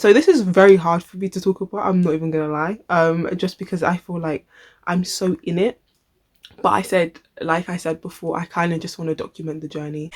So this is very hard for me to talk about, I'm not even gonna lie, just because I feel like I'm so in it. But like I said before, I kind of just want to document the journey.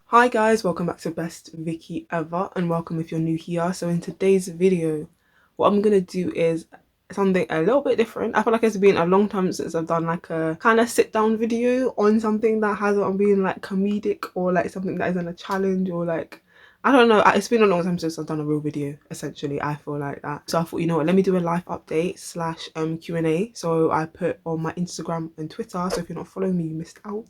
Hi guys, welcome back to Best Vicky Ever, and welcome if you're new here. So in today's video, what I'm gonna do is something a little bit different. I feel like it's been a long time since I've done like a kind of sit down video on something that hasn't been like comedic or like something that isn't a challenge or like, I don't know, it's been a long time since I've done a real video, essentially. I feel like that. So I thought, you know what, let me do a live update slash Q&A. So I put on my Instagram and Twitter, so if you're not following me, you missed out.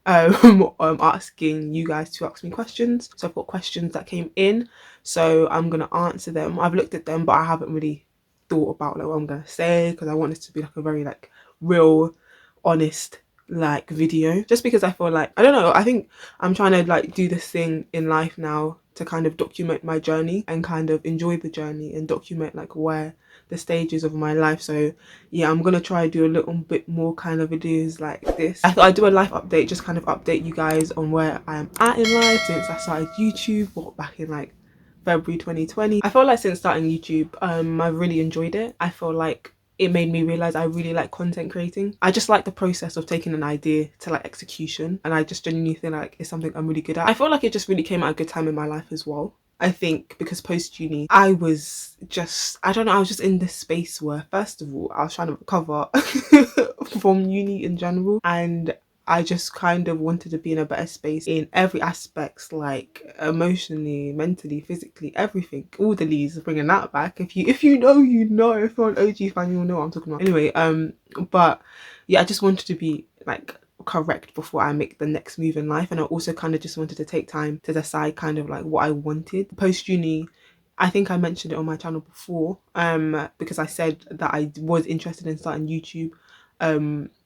Asking you guys to ask me questions. So I've got questions that came in, so I'm gonna answer them. I've looked at them, but I haven't really thought about like what I'm gonna say, because I want this to be like a very like real, honest like video, just because I feel like, I don't know, I think I'm trying to like do this thing in life now to kind of document my journey and kind of enjoy the journey and document like where the stages of my life. So yeah, I'm gonna try to do a little bit more kind of videos like this. I thought I'd do a life update, just kind of update you guys on where I am at in life since I started YouTube, what, back in like February 2020. I feel like since starting YouTube, I've really enjoyed it. I feel like it made me realize I really like content creating. I just like the process of taking an idea to like execution, and I just genuinely feel like it's something I'm really good at. I feel like it just really came at a good time in my life as well. I think because post uni, I was just, I don't know, I was just in this space where, first of all, I was trying to recover from uni in general, and I just kind of wanted to be in a better space in every aspect, like emotionally, mentally, physically, everything. All the leads, bringing that back. If you know, you know. If you're an OG fan, you'll know what I'm talking about. Anyway, but yeah, I just wanted to be like correct before I make the next move in life, and I also kind of just wanted to take time to decide kind of like what I wanted post uni. I think I mentioned it on my channel before, because I said that I was interested in starting YouTube,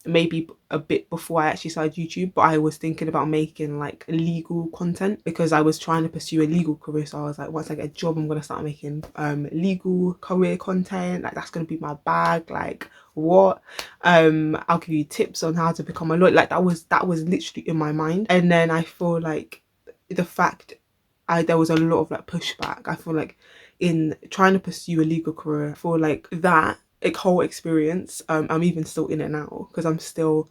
maybe a bit before I actually started YouTube, but I was thinking about making like legal content because I was trying to pursue a legal career. So I was like, once I get a job, I'm gonna start making legal career content. Like, that's gonna be my bag. Like, what? I'll give you tips on how to become a lawyer. Like, that was literally in my mind. And then I feel like the fact there was a lot of like pushback. I feel like in trying to pursue a legal career, I feel like that whole experience, I'm even still in it now, because I'm still,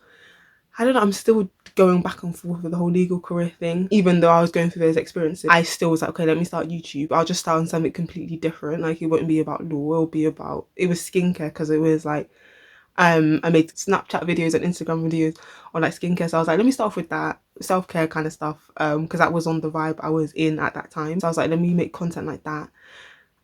I don't know, I'm still going back and forth with the whole legal career thing. Even though I was going through those experiences, I still was like, okay, let me start YouTube. I'll just start on something completely different. Like, it wouldn't be about law, it was skincare, because it was like, I made Snapchat videos and Instagram videos on like skincare. So I was like, let me start off with that self-care kind of stuff, because that was on the vibe I was in at that time. So I was like, let me make content like that.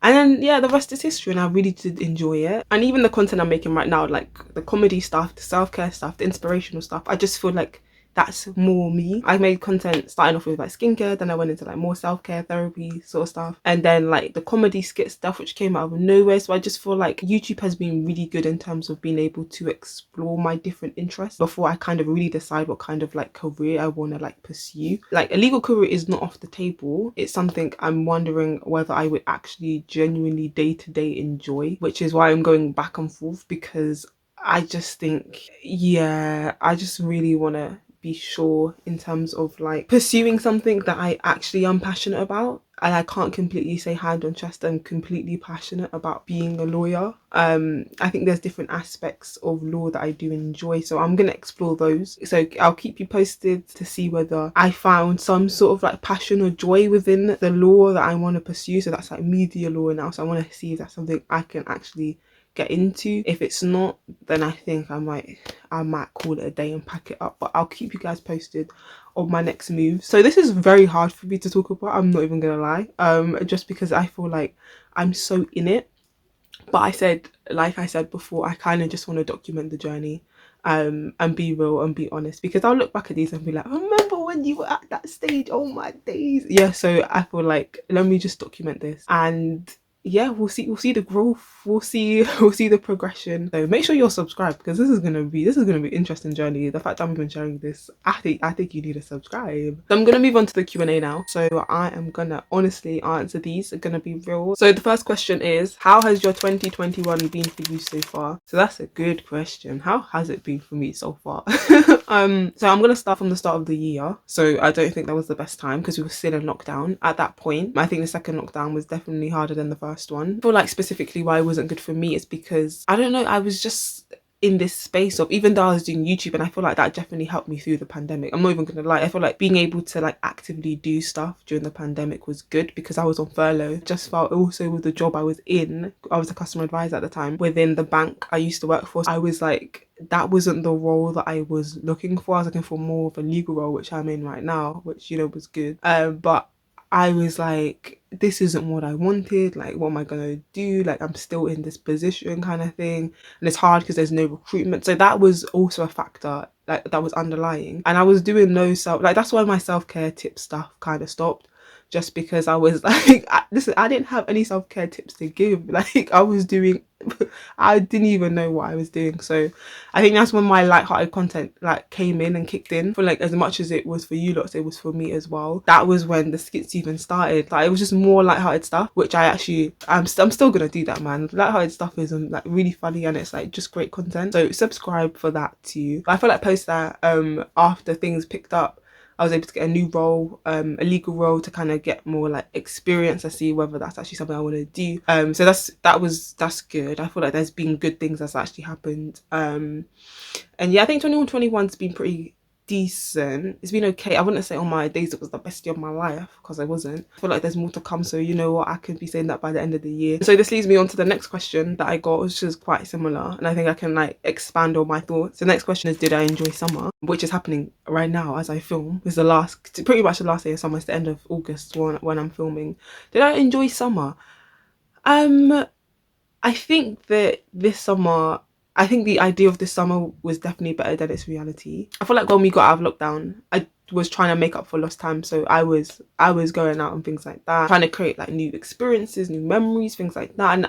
And then yeah, the rest is history, and I really did enjoy it. And even the content I'm making right now, like the comedy stuff, the self-care stuff, the inspirational stuff, I just feel like that's more me. I made content starting off with like skincare, then I went into like more self-care, therapy sort of stuff, and then like the comedy skit stuff, which came out of nowhere. So I just feel like YouTube has been really good in terms of being able to explore my different interests before I kind of really decide what kind of like career I want to like pursue. Like, a legal career is not off the table. It's something I'm wondering whether I would actually genuinely day-to-day enjoy, which is why I'm going back and forth, because I just think, yeah, I just really want to be sure in terms of like pursuing something that I actually am passionate about. And I can't completely say hand on chest I'm completely passionate about being a lawyer. I think there's different aspects of law that I do enjoy, so I'm gonna explore those. So I'll keep you posted to see whether I found some sort of like passion or joy within the law that I want to pursue. So that's like media law now, so I want to see if that's something I can actually get into. If it's not, then I think I might call it a day and pack it up. But I'll keep you guys posted on my next move. So this is very hard for me to talk about, I'm not even gonna lie, just because I feel like I'm so in it. But like I said before, I kind of just want to document the journey, and be real and be honest, because I'll look back at these and be like, remember when you were at that stage, oh my days. Yeah, so I feel like, let me just document this, and yeah, we'll see the growth, we'll see the progression. So make sure you're subscribed, because this is gonna be an interesting journey. The fact that I'm even sharing this, I think you need to subscribe. So I'm gonna move on to the Q&A now. So I am gonna honestly answer these. They're gonna be real. So the first question is, how has your 2021 been for you so far? So that's a good question. How has it been for me so far? So I'm gonna start from the start of the year. So I don't think that was the best time, because we were still in lockdown at that point. I think the second lockdown was definitely harder than the first first one. I feel like specifically why it wasn't good for me is because, I don't know, I was just in this space of, even though I was doing YouTube, and I feel like that definitely helped me through the pandemic. I'm not even gonna lie, I feel like being able to like actively do stuff during the pandemic was good because I was on furlough. Just felt also with the job I was in, I was a customer advisor at the time within the bank I used to work for. I was like, that wasn't the role that I was looking for. I was looking for more of a legal role, which I'm in right now, which, you know, was good. But I was like, this isn't what I wanted. Like, what am I gonna do? Like, I'm still in this position kind of thing. And it's hard because there's no recruitment. So that was also a factor, like, that was underlying. And I was doing no self, like, that's why my self-care tip stuff kind of stopped. Just because I was like, listen, I didn't have any self-care tips to give. Like, I was doing, I didn't even know what I was doing. So I think that's when my light-hearted content like came in and kicked in. For like, as much as it was for you lots, it was for me as well. That was when the skits even started. Like, it was just more light-hearted stuff, which I'm still gonna do that, man. Light-hearted stuff is like really funny, and it's like just great content. So subscribe for that too. But I feel like post that after things picked up, I was able to get a new role, a legal role, to kind of get more like experience to see whether that's actually something I want to do. So that's good. I feel like there's been good things that's actually happened. And yeah, I think 21-21's been pretty decent. It's been okay. I wouldn't say on my days it was the best year of my life, because I wasn't. I feel like there's more to come, so you know what, I could be saying that by the end of the year. So this leads me on to the next question that I got, which is quite similar, and I think I can like expand on my thoughts. The next question is, did I enjoy summer? Which is happening right now as I film. It's pretty much the last day of summer. It's the end of August when I'm filming. Did I enjoy summer? I think that this summer, I think the idea of this summer was definitely better than its reality. I feel like when we got out of lockdown, I was trying to make up for lost time. So I was going out and things like that, trying to create like new experiences, new memories, things like that. And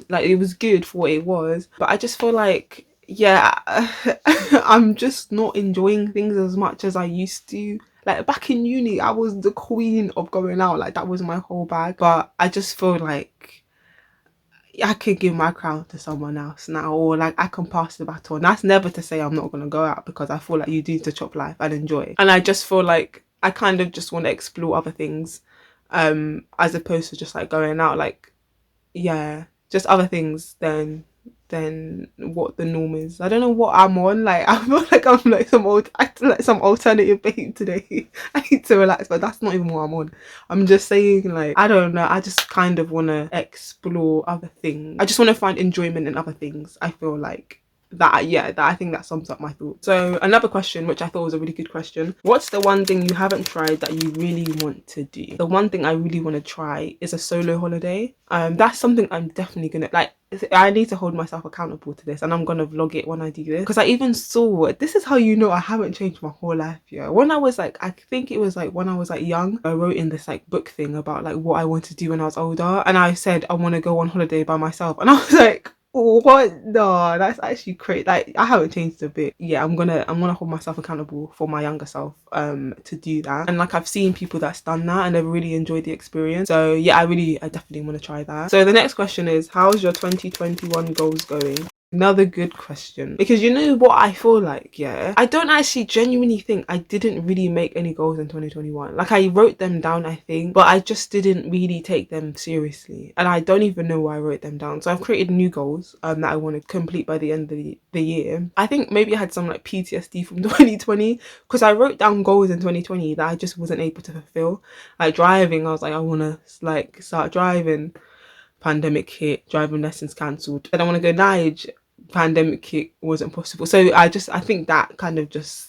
like, it was good for what it was. But I just feel like, yeah, I'm just not enjoying things as much as I used to. Like, back in uni, I was the queen of going out. Like, that was my whole bag. But I just feel like I could give my crown to someone else now, or like I can pass the baton. That's never to say I'm not gonna go out, because I feel like you need to chop life and enjoy. And I just feel like I kind of just want to explore other things, as opposed to just like going out. Like, yeah, just other things than what the norm is. I don't know what I'm on. Like, I feel like I'm like acting like some alternative babe today. I need to relax, but that's not even what I'm on. I'm just saying, like, I don't know, I just kind of want to explore other things. I just want to find enjoyment in other things. I feel like that, yeah, that I think that sums up my thoughts. So another question, which I thought was a really good question: what's the one thing you haven't tried that you really want to do? The one thing I really want to try is a solo holiday. That's something I'm definitely gonna like. I need to hold myself accountable to this, and I'm gonna vlog it when I do this, because I even saw, this is how you know I haven't changed my whole life. Yeah, when I was like, I think it was like when I was like young, I wrote in this like book thing about like what I want to do when I was older, and I said I want to go on holiday by myself, and I was like, what? No, that's actually crazy. Like, I haven't changed a bit. Yeah, I'm gonna hold myself accountable for my younger self to do that. And like, I've seen people that's done that and they've really enjoyed the experience. So yeah, I definitely want to try that. So the next question is, how's your 2021 goals going? Another good question, because you know what I feel like, yeah, I don't actually genuinely think I didn't really make any goals in 2021. Like, I wrote them down, I think, but I just didn't really take them seriously, and I don't even know why I wrote them down. So I've created new goals that I want to complete by the end of the year. I think maybe I had some like PTSD from 2020, because I wrote down goals in 2020 that I just wasn't able to fulfill. Like driving, I was like, I want to like start driving. Pandemic hit, driving lessons cancelled. I don't want to go Nige, pandemic hit, wasn't possible. So I think that kind of just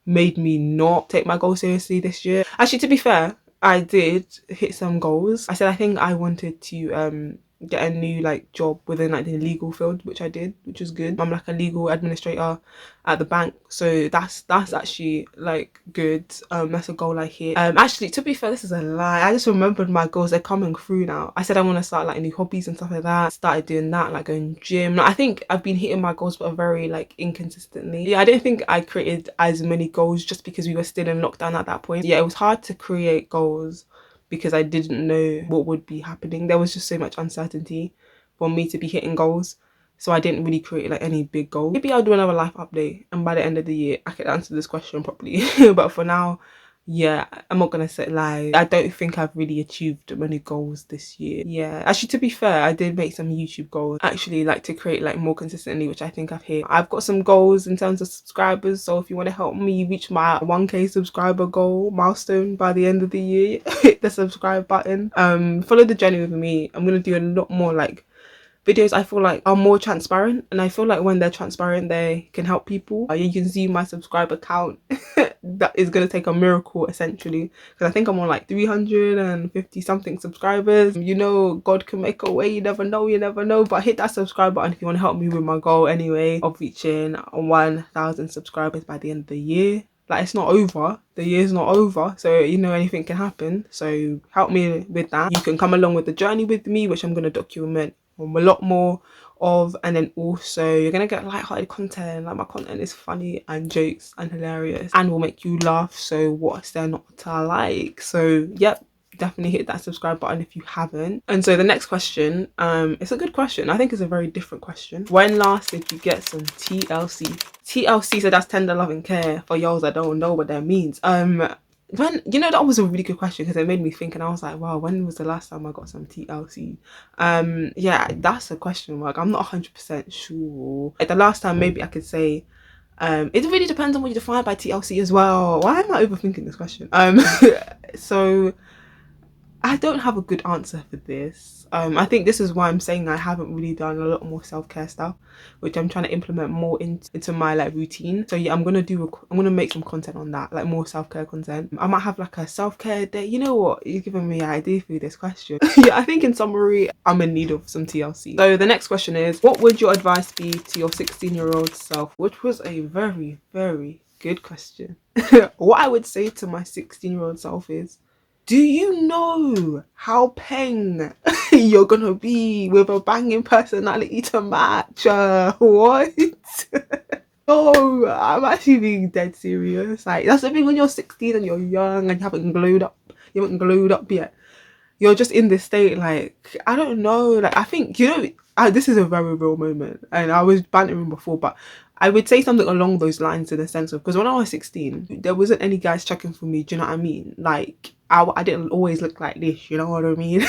made me not take my goals seriously this year. Actually, to be fair, I did hit some goals. I said I think I wanted to get a new like job within like the legal field, which I did, which was good. I'm like a legal administrator at the bank, so that's actually like good. That's a goal I hit. Actually, to be fair, this is a lie. I just remembered my goals. They're coming through now. I said I want to start like new hobbies and stuff like that. Started doing that, like going gym. Like, I think I've been hitting my goals, but very like inconsistently. Yeah, I didn't think I created as many goals just because we were still in lockdown at that point. Yeah, it was hard to create goals because I didn't know what would be happening. There was just so much uncertainty for me to be hitting goals. So I didn't really create like any big goal. Maybe I'll do another life update, and by the end of the year I could answer this question properly. But for now, yeah, I'm not gonna say lie. I don't think I've really achieved many goals this year. Yeah, actually, to be fair, I did make some YouTube goals. Actually, like to create like more consistently, which I think I've hit. I've got some goals in terms of subscribers. So if you want to help me reach my 1K subscriber goal milestone by the end of the year, hit the subscribe button. Follow the journey with me. I'm gonna do a lot more like videos I feel like are more transparent, and I feel like when they're transparent they can help people. You can see my subscriber count. That is going to take a miracle essentially, because I think I'm on like 350 something subscribers. You know, God can make a way, you never know, you never know. But hit that subscribe button if you want to help me with my goal anyway of reaching 1,000 subscribers by the end of the year. Like, it's not over, the year's not over, so you know, anything can happen. So help me with that. You can come along with the journey with me, which I'm going to document a lot more of. And then also you're gonna get light-hearted content. Like, my content is funny and jokes and hilarious and will make you laugh, so what's there not to like? So yep, definitely hit that subscribe button if you haven't. And so the next question, it's a good question. I think it's a very different question. When last did you get some TLC? TLC, so that's tender love and care, for y'all that don't know what that means. When, you know, that was a really good question because it made me think, and I was like, wow, when was the last time I got some TLC? Yeah, that's a question mark. I'm not 100% sure. Like, the last time, maybe I could say, it really depends on what you define by TLC as well. Why am I overthinking this question? So I don't have a good answer for this. I think this is why I'm saying I haven't really done a lot more self-care stuff, which I'm trying to implement more into my like routine. So yeah, I'm gonna make some content on that, like more self-care content. I might have like a self-care day. You know what? You're giving me an idea for this question. Yeah, I think in summary, I'm in need of some TLC. So the next question is, what would your advice be to your 16-year-old self? Which was a very, very good question. What I would say to my 16-year-old self is, do you know how peng you're gonna be with a banging personality to match? What? No, I'm actually being dead serious. Like, that's the thing, when you're 16 and you're young and you haven't glowed up yet. You're just in this state, like, I don't know, like, I think, you know, this is a very real moment, and I was bantering before, but I would say something along those lines, in the sense of, because when I was 16, there wasn't any guys checking for me, do you know what I mean? Like, I didn't always look like this, you know what I mean?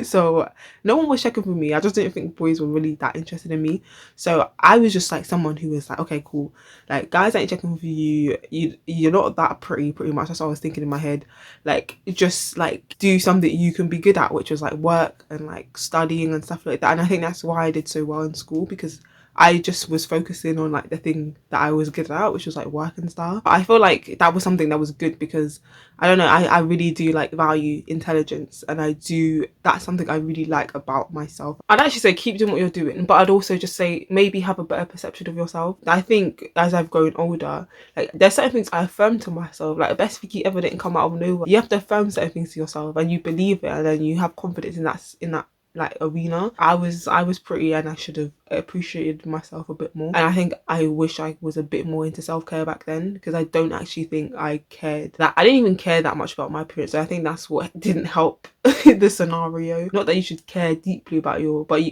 So no one was checking for me. I just didn't think boys were really that interested in me. So I was just like someone who was like, okay, cool, like, guys ain't checking for you, you're not that pretty much. That's what I was thinking in my head. Like, just like do something you can be good at, which was like work and like studying and stuff like that. And I think that's why I did so well in school, because I just was focusing on like the thing that I was good at, which was like work and stuff. I feel like that was something that was good, because I don't know, I really do like value intelligence, and that's something I really like about myself. I'd actually say keep doing what you're doing, but I'd also just say maybe have a better perception of yourself. I think as I've grown older, like, there's certain things I affirm to myself, like the best Vicky ever didn't come out of nowhere. You have to affirm certain things to yourself and you believe it, and then you have confidence in that like arena. I was pretty, and I should have appreciated myself a bit more. And I think I wish I was a bit more into self-care back then, because I don't actually think I cared that. I didn't even care that much about my appearance. So I think that's what didn't help the scenario. Not that you should care deeply about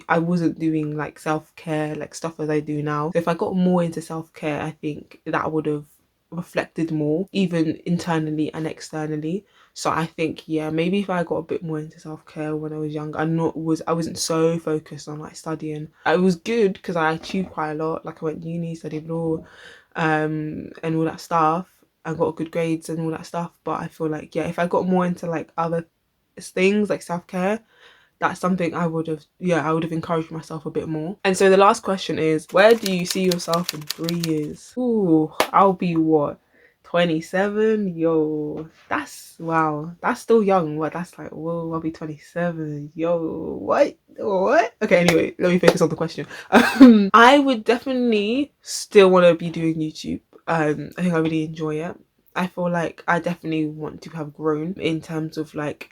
I wasn't doing like self-care like stuff as I do now. So if I got more into self-care, I think that would have reflected more, even internally and externally. So I think, yeah, maybe if I got a bit more into self-care when I was young, I wasn't so focused on like studying. I was good because I achieved quite a lot. Like, I went to uni, studied law, and all that stuff. I got good grades and all that stuff. But I feel like, yeah, if I got more into like other things like self-care, that's something I would have encouraged myself a bit more. And so the last question is, where do you see yourself in 3 years? Ooh, I'll be what, 27? Yo, wow, that's still young. What, that's like, whoa, I'll be 27. Yo, what? Okay, anyway, let me focus on the question. I would definitely still want to be doing YouTube. I think I really enjoy it. I feel like I definitely want to have grown in terms of like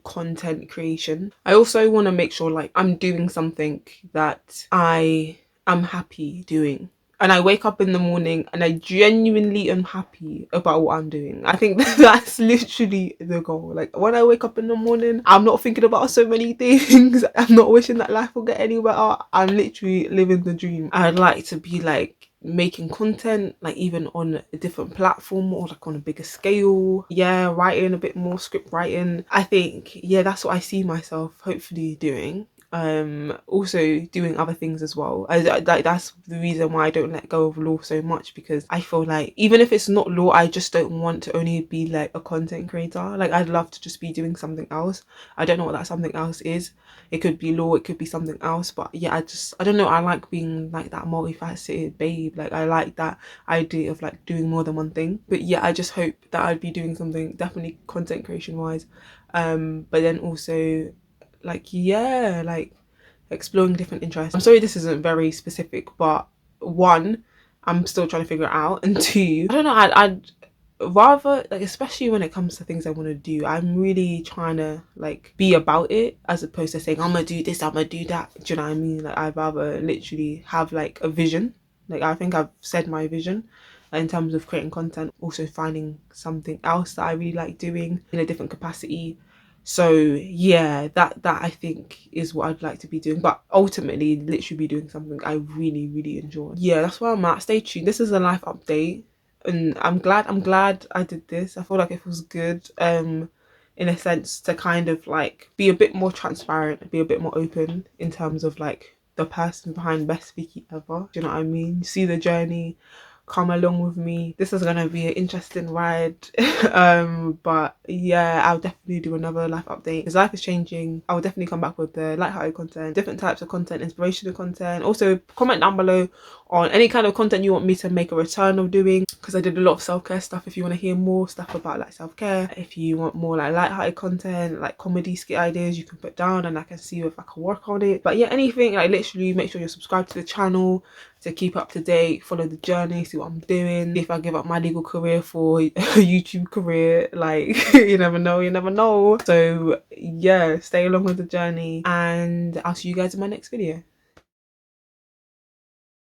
content creation. I also want to make sure like I'm doing something that I am happy doing. And I wake up in the morning and I genuinely am happy about what I'm doing. I think that's literally the goal. Like, when I wake up in the morning, I'm not thinking about so many things. I'm not wishing that life will get any better. I'm literally living the dream. I'd like to be like making content, like even on a different platform or like on a bigger scale. Yeah, writing a bit more, script writing. I think, yeah, that's what I see myself hopefully doing. Also doing other things as well. That's the reason why I don't let go of law so much, because I feel like even if it's not law, I just don't want to only be like a content creator. Like I'd love to just be doing something else. I don't know what that something else is. It could be law, it could be something else, but yeah, I don't know, I like being like that multifaceted babe. Like I like that idea of like doing more than one thing. But yeah, I just hope that I'd be doing something definitely content creation wise, but then also like, yeah, like exploring different interests. I'm sorry this isn't very specific, but one, I'm still trying to figure it out, and two, I don't know, I'd rather, like, especially when it comes to things I want to do, I'm really trying to like be about it, as opposed to saying I'm gonna do this, I'm gonna do that. Do you know what I mean? Like I'd rather literally have like a vision. Like I think I've said my vision in terms of creating content, also finding something else that I really like doing in a different capacity. So yeah, that I think is what I'd like to be doing, but ultimately literally be doing something I really enjoy. Yeah, that's where I'm at. Stay tuned. This is a life update, and I'm glad I did this. I feel like it was good, in a sense, to kind of like be a bit more transparent, be a bit more open in terms of like the person behind Best Speaky Ever. Do you know what I mean? See the journey, come along with me. This is gonna be an interesting ride. But yeah, I'll definitely do another life update. His life is changing. I will definitely come back with the lighthearted content, different types of content, inspirational content. Also comment down below on any kind of content you want me to make a return of doing, because I did a lot of self-care stuff. If you want to hear more stuff about like self-care, if you want more like lighthearted content, like comedy skit ideas, you can put down and I can see if I can work on it. But yeah, anything, like literally make sure you're subscribed to the channel to keep up to date, follow the journey, see what I'm doing, if I give up my legal career for a YouTube career. Like you never know. So yeah, stay along with the journey, and I'll see you guys in my next video.